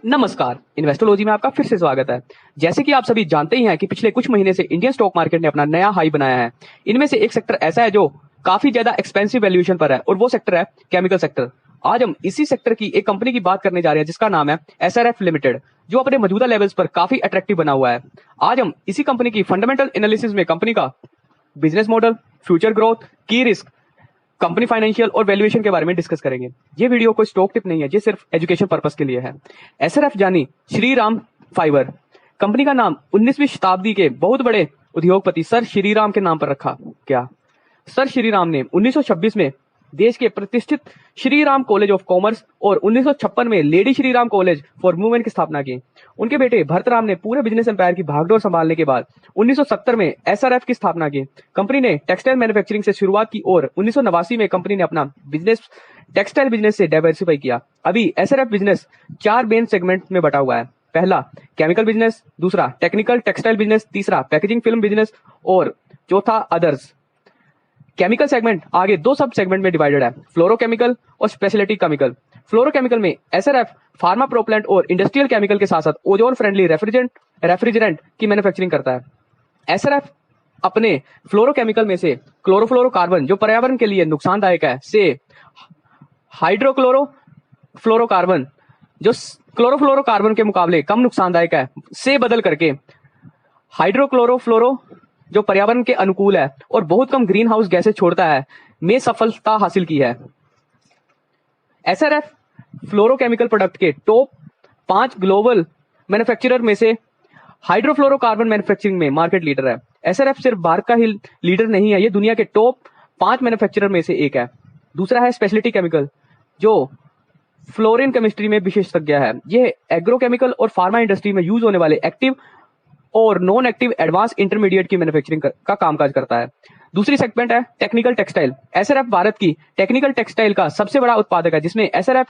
नमस्कार, इन्वेस्टोलॉजी में आपका फिर से स्वागत है। जैसे कि आप सभी जानते ही हैं कि पिछले कुछ महीने से इंडियन स्टॉक मार्केट ने अपना नया हाई बनाया है। इनमें से एक सेक्टर ऐसा है जो काफी ज्यादा एक्सपेंसिव वैल्यूएशन पर है और वो सेक्टर है केमिकल सेक्टर। आज हम इसी सेक्टर की एक कंपनी की बात करने जा रहे हैं जिसका नाम है एसआरएफ लिमिटेड, जो अपने मौजूदा लेवल्स पर काफी अट्रैक्टिव बना हुआ है। आज हम इसी कंपनी की फंडामेंटल एनालिसिस में कंपनी का बिजनेस मॉडल, फ्यूचर ग्रोथ, की रिस्क, कंपनी फाइनेंशियल और वैल्यूएशन के बारे में डिस्कस करेंगे। ये वीडियो कोई स्टॉक टिप नहीं है, ये सिर्फ एजुकेशन पर्पस के लिए है। एसआरएफ यानी श्री राम फाइबर। कंपनी का नाम 19वीं शताब्दी के बहुत बड़े उद्योगपति सर श्री राम के नाम पर रखा गया। सर श्री राम ने 1926 में देश के प्रतिष्ठित Shri Ram college of commerce और 1956 में lady Shri Ram college for women की स्थापना की। उनके बेटे भरत राम ने पूरे बिजनेस एम्पायर की भागदौड़ संभालने के बाद 1970 में एसआरएफ की स्थापना की। कंपनी ने टेक्सटाइल मैन्युफैक्चरिंग से शुरुआत की और 1989 में कंपनी ने अपना बिजनेस टेक्सटाइल बिजनेस से डाइवर्सिफाई किया। अभी एसआरएफ बिजनेस 4 मेन सेगमेंट में बटा हुआ है। पहला केमिकल बिजनेस, दूसरा टेक्निकल टेक्सटाइल बिजनेस, तीसरा पैकेजिंग फिल्म बिजनेस और चौथा अदर्स। केमिकल सेगमेंट आगे 2 सब सेगमेंट में डिवाइडेड है, फ्लोरोकेमिकल और स्पेशलिटी केमिकल। फ्लोरोकेमिकल में एसआरएफ फार्मा प्रोपेलेंट और इंडस्ट्रियल केमिकल के साथ साथ ओजोन फ्रेंडली रेफ्रिजरेंट की मैन्युफैक्चरिंग करता है। एसआरएफ अपने फ्लोरोकेमिकल में से क्लोरोफ्लोरोकार्बन जो पर्यावरण के लिए नुकसानदायक है से हाइड्रोक्लोरोफ्लोरोकार्बन जो क्लोरोफ्लोरोकार्बन के मुकाबले कम नुकसानदायक है से बदल करके हाइड्रोक्लोरोफ्लोरो जो पर्यावरण के अनुकूल है और बहुत कम ग्रीन हाउस गैसें छोड़ता है में सफलता हासिल की है। एसआरएफ फ्लोरोकेमिकल प्रोडक्ट के टॉप 5 ग्लोबल मैन्युफैक्चरर में से हाइड्रोफ्लोरोकार्बन मैन्युफैक्चरिंग में मार्केट लीडर है। एसआरएफ सिर्फ भारत का ही लीडर नहीं है, ये दुनिया के टॉप 5 मैन्युफैक्चरर में से एक है। दूसरा है स्पेशलिटी केमिकल जो फ्लोरीन केमिस्ट्री में विशेषज्ञ है। यह एग्रोकेमिकल और फार्मा इंडस्ट्री में यूज होने वाले एक्टिव और नॉन एक्टिव एडवांस इंटरमीडिएट की मैन्युफैक्चरिंग का कामकाज करता है। दूसरी सेगमेंट है टेक्निकल टेक्सटाइल। एसआरएफ भारत की टेक्निकल टेक्सटाइल का सबसे बड़ा उत्पादक है, जिसमें SRF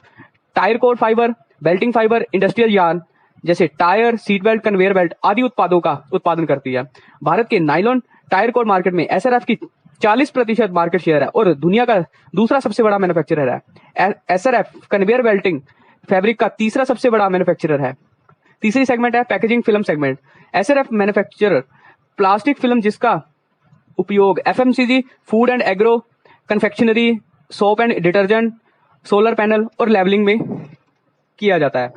tyre core fibre, belting fibre, industrial yarn जैसे tyre, seat belt, conveyor belt आदि उत्पादों का उत्पादन करती है। भारत के नाइलॉन टायर कोर मार्केट में एसआरएफ की 40% मार्केट शेयर है और दुनिया का दूसरा सबसे बड़ा मैन्युफैक्चरर है। एसआरएफ कन्वेयर बेल्टिंग फैब्रिक का तीसरा सबसे बड़ा मैन्युफैक्चरर है। तीसरी सेगमेंट है packaging film segment. SRF manufacturer plastic film जिसका उपयोग FMCG, food and agro, confectionery, soap and detergent, solar panel और लेवलिंग में किया जाता है।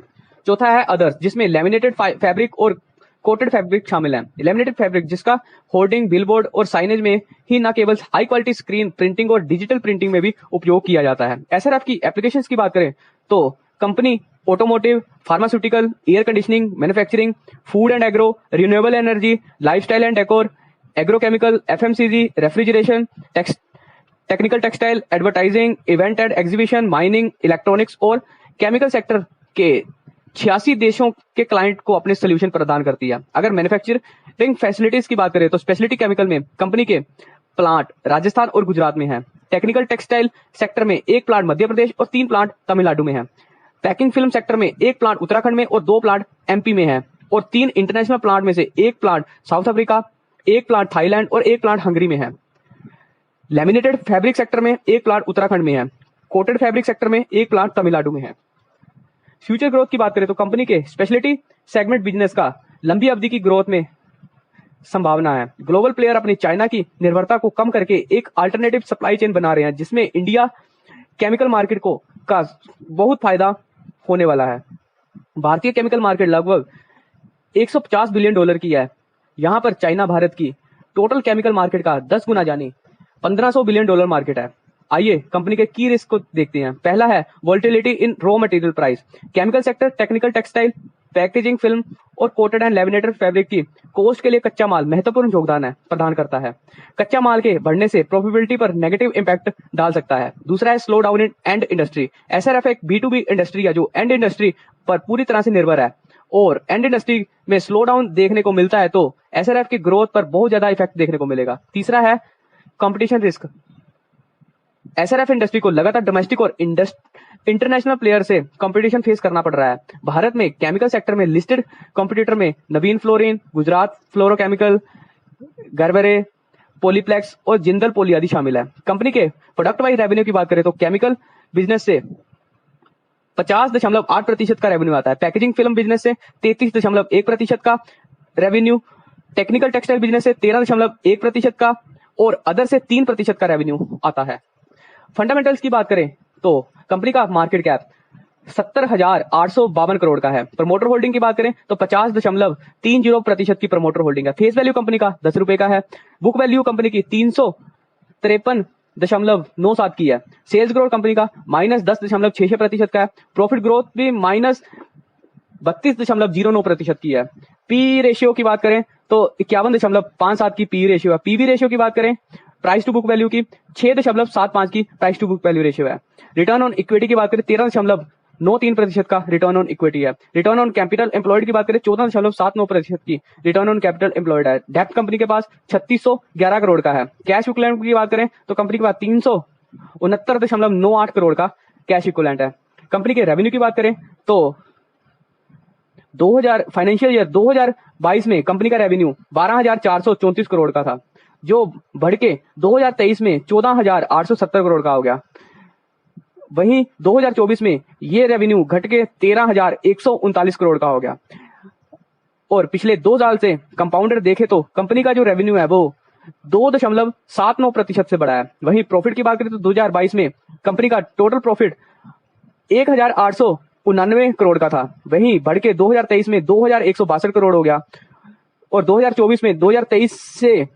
चौथा है अदर्स, जिसमें लेमिनेटेड फैब्रिक और कोटेड फैब्रिक शामिल है। लेमिनेटेड फैब्रिक जिसका होर्डिंग, बिलबोर्ड और साइनेज में ही न केवल हाई क्वालिटी स्क्रीन प्रिंटिंग और डिजिटल प्रिंटिंग में भी उपयोग किया जाता है। एसआरएफ की एप्लीकेशंस की बात करें तो company automotive, pharmaceutical, air conditioning, manufacturing, food and agro, renewable energy, lifestyle and decor, agrochemical, FMCG, refrigeration, technical textile, advertising, event and exhibition, mining, electronics और केमिकल सेक्टर के 86 देशों के क्लाइंट को अपने सोल्यूशन प्रदान करती है। अगर मैन्युफैक्चरिंग फैसिलिटीज की बात करें तो स्पेशलिटी केमिकल में कंपनी के प्लांट राजस्थान और गुजरात में है। टेक्निकल टेक्सटाइल सेक्टर में 1 प्लांट मध्य प्रदेश और 3 प्लांट तमिलनाडु में है। पैकिंग फिल्म सेक्टर में 1 प्लांट उत्तराखंड में और 2 प्लांट एमपी में है और 3 इंटरनेशनल प्लांट में से 1 plant south Africa, 1 plant Thailand और 1 प्लांट हंगरी में है। लैमिनेटेड फैब्रिक सेक्टर में 1 प्लांट उत्तराखंड में है। कोटेड फैब्रिक सेक्टर में 1 प्लांट तमिलनाडु में है। फ्यूचर ग्रोथ की बात करें तो कंपनी के स्पेशलिटी सेगमेंट बिजनेस का लंबी अवधि की ग्रोथ में संभावना है। ग्लोबल प्लेयर अपनी चाइना की निर्भरता को कम करके एक अल्टरनेटिव सप्लाई चेन बना रहे हैं, जिसमें इंडिया केमिकल मार्केट को का बहुत फायदा होने वाला है। भारतीय केमिकल मार्केट लगभग $150 बिलियन की है। यहां पर चाइना भारत की टोटल केमिकल मार्केट का 10 गुना यानी $1500 बिलियन मार्केट है। आइए कंपनी के की रिस्क को देखते हैं। पहला है volatility in raw material price. Chemical sector technical textile, packaging film और कोटेड एंड लेमिनेटेड फैब्रिक की कॉस्ट के लिए कच्चा माल महत्वपूर्ण योगदान प्रदान करता है। कच्चा माल के बढ़ने से प्रॉफिटेबिलिटी पर नेगेटिव इंपैक्ट डाल सकता है। दूसरा है slow down in and industry. SRF एक B2B इंडस्ट्री है जो एंड इंडस्ट्री पर पूरी तरह से निर्भर है और एंड इंडस्ट्री में स्लो डाउन देखने को मिलता है तो एसआरएफ की ग्रोथ पर बहुत ज्यादा इफेक्ट देखने को मिलेगा। तीसरा है कंपटीशन रिस्क। एसआरएफ इंडस्ट्री को लगातार डोमेस्टिक और इंटरनेशनल प्लेयर से कंपटीशन फेस करना पड़ रहा है। भारत में केमिकल सेक्टर में लिस्टेड कंपटीटर में नवीन फ्लोरिन, गुजरात फ्लोरोकेमिकल, गर्वरे, पॉलीप्लेक्स और जिंदल पॉली आदि शामिल है। कंपनी के प्रोडक्ट वाइज रेवेन्यू की बात करें तो केमिकल बिजनेस से 50.8% का रेवेन्यू आता है। पैकेजिंग फिल्म बिजनेस से 33.1% का रेवेन्यू, टेक्निकल टेक्सटाइल बिजनेस से 13.1% का, और अदर से 3% का रेवेन्यू आता है। फंडामेंटल्स की बात करें तो कंपनी का मार्केट कैप 70,852 करोड़ का है। प्रमोटर होल्डिंग की बात करें तो 50.30% की प्रमोटर होल्डिंग है। फेस वैल्यू कंपनी का 10 रुपए का है। बुक वैल्यू कंपनी की 353.97 की है। सेल्स ग्रोथ कंपनी का -10.66% का है। प्रॉफिट ग्रोथ भी -32.09% की है। पी रेशियो की बात करें तो 51.57 की पी रेशियो है। पीवी रेशियो की बात करें, प्राइस टू बुक वैल्यू की 6.75 की price to book value ratio है। रिटर्न ऑन इक्विटी की बात करें 13.93% का रिटर्न ऑन इक्विटी है। रिटर्न ऑन कैपिटल एम्प्लॉयड की बात करें 14.79% की रिटर्न ऑन कैपिटल एम्प्लॉयड है। डेप्ट कंपनी के पास 3611 करोड़ का है। कैश इक्विवेलेंट की बात करें तो कंपनी के पास 369.98 करोड़ का कैश इक्विवेलेंट है। कंपनी के रेवेन्यू की बात करें तो 2000 फाइनेंशियल ईयर 2022 में कंपनी का रेवेन्यू 12,434 करोड़ का था, जो बढ़ के 2023 में 14,870 करोड़ का हो गया। वहीं 2024 में ये रेवेन्यू घट के 13,139 करोड़ का हो गया। और पिछले 2 साल से कंपाउंडर देखे तो कंपनी का जो रेवेन्यू है वो 2.79% से बढ़ा है। वहीं प्रॉफिट की बात करें तो 2022 में कंपनी का टोटल प्रॉफिट 1,899 करोड़ का था, वहीं बढ़ के 2023 में 2,162 करोड़ हो गया, और 2024 में 2023 से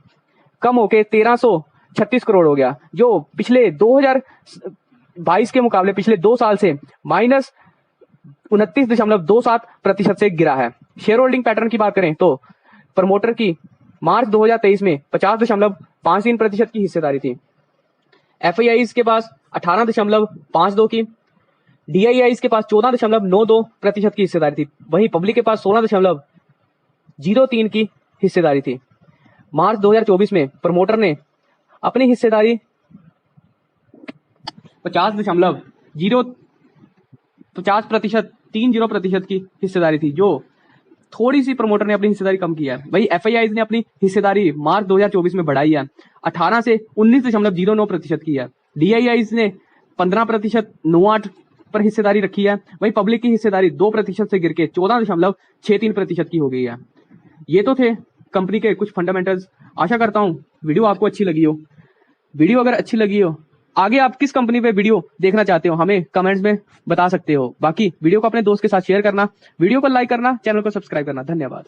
कम होके 1,336 करोड़ हो गया, जो पिछले 2022 के मुकाबले पिछले 2 साल से -29.27% से गिरा है। शेयर होल्डिंग पैटर्न की बात करें तो प्रमोटर की मार्च 2023 में 50.53% की हिस्सेदारी थी। एफआईआईज के पास 18.52 की, डीआईआईज के पास 14.92% की हिस्सेदारी थी। वहीं पब्लिक के पास 16.03 की हिस्सेदारी थी। मार्च 2024 में प्रमोटर ने अपनी हिस्सेदारी 50.30% की हिस्सेदारी थी, जो थोड़ी सी प्रमोटर ने अपनी हिस्सेदारी कम की है। वही एफआईआईज ने अपनी हिस्सेदारी मार्च 2024 में बढ़ाई है, 18 से 19.09% की है। डीआईआईज ने 15.98 पर हिस्सेदारी रखी है। वही पब्लिक की हिस्सेदारी 2% से गिर के 14.63% की हो गई है। ये तो थे कंपनी के कुछ फंडामेंटल्स। आशा करता हूं वीडियो आपको अच्छी लगी हो। वीडियो अगर अच्छी लगी हो, आगे आप किस कंपनी पे वीडियो देखना चाहते हो हमें कमेंट्स में बता सकते हो। बाकी वीडियो को अपने दोस्त के साथ शेयर करना, वीडियो को लाइक करना, चैनल को सब्सक्राइब करना। धन्यवाद।